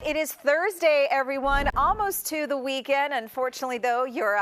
It is Thursday, everyone, almost to the weekend. Unfortunately, though, your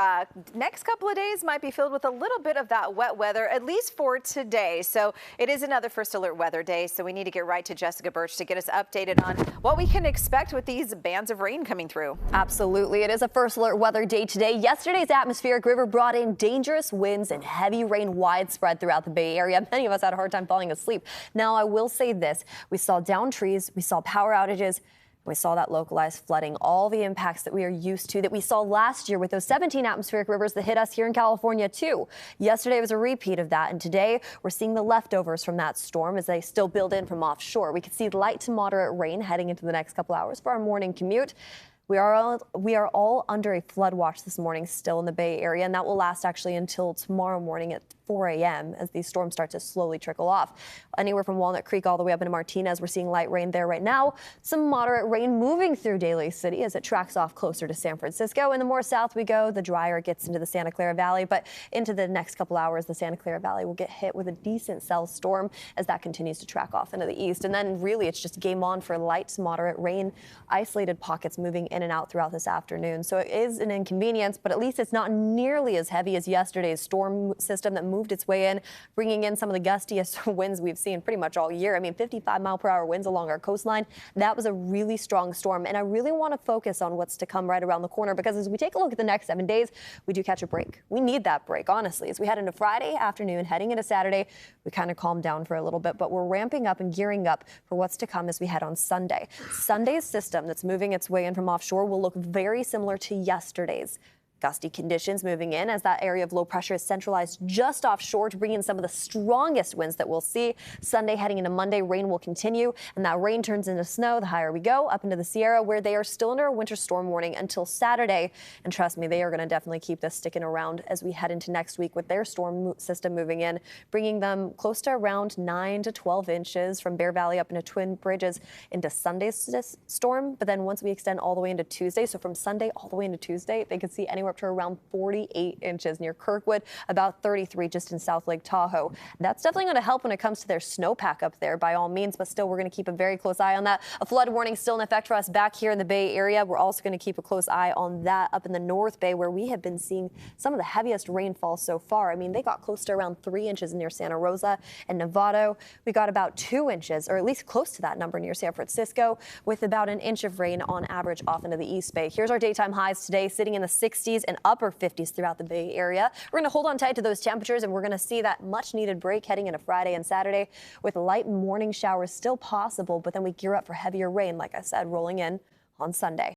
next couple of days might be filled with a little bit of that wet weather, at least for today. So it is another first alert weather day. So we need to get right to Jessica Burch to get us updated on what we can expect with these bands of rain coming through. Absolutely. It is a first alert weather day today. Yesterday's atmospheric river brought in dangerous winds and heavy rain widespread throughout the Bay Area. Many of us had a hard time falling asleep. Now, I will say this. We saw downed trees. We saw power outages. We saw that localized flooding, all the impacts that we are used to that we saw last year with those 17 atmospheric rivers that hit us here in California, too. Yesterday was a repeat of that, and today we're seeing the leftovers from that storm as they still build in from offshore. We could see light to moderate rain heading into the next couple hours for our morning commute. We are all under a flood watch this morning still in the Bay Area, and that will last actually until tomorrow morning at 4 a.m. as these storms start to slowly trickle off. Anywhere from Walnut Creek all the way up into Martinez, we're seeing light rain there right now. Some moderate rain moving through Daly City as it tracks off closer to San Francisco. And the more south we go, the drier it gets into the Santa Clara Valley. But into the next couple hours, the Santa Clara Valley will get hit with a decent cell storm as that continues to track off into the east. And then really it's just game on for light to moderate rain, isolated pockets moving in and out throughout this afternoon. So it is an inconvenience, but at least it's not nearly as heavy as yesterday's storm system that moved its way in, bringing in some of the gustiest winds we've seen pretty much all year. I mean, 55-mile-per-hour winds along our coastline. That was a really strong storm, and I really want to focus on what's to come right around the corner because as we take a look at the next 7 days, we do catch a break. We need that break, honestly. As we head into Friday afternoon, heading into Saturday, we kind of calm down for a little bit, but we're ramping up and gearing up for what's to come as we head on Sunday. Sunday's system that's moving its way in from offshore will look very similar to yesterday's. Gusty conditions moving in as that area of low pressure is centralized just offshore to bring in some of the strongest winds that we'll see. Sunday heading into Monday, rain will continue, and that rain turns into snow the higher we go up into the Sierra, where they are still under a winter storm warning until Saturday. And trust me, they are going to definitely keep this sticking around as we head into next week with their storm system moving in, bringing them close to around 9 to 12 inches from Bear Valley up into Twin Bridges into Sunday's storm. But then once we extend all the way into Tuesday, so from Sunday all the way into Tuesday, they could see anywhere up to around 48 inches near Kirkwood, about 33 just in South Lake Tahoe. That's definitely going to help when it comes to their snowpack up there by all means, but still we're going to keep a very close eye on that. A flood warning still in effect for us back here in the Bay Area. We're also going to keep a close eye on that up in the North Bay where we have been seeing some of the heaviest rainfall so far. I mean, they got close to around 3 inches near Santa Rosa and Novato. We got about 2 inches, or at least close to that number near San Francisco, with about an inch of rain on average off into the East Bay. Here's our daytime highs today, sitting in the 60s and upper 50s throughout the Bay Area. We're going to hold on tight to those temperatures, and we're going to see that much needed break heading into Friday and Saturday with light morning showers still possible, but then we gear up for heavier rain, like I said, rolling in on Sunday.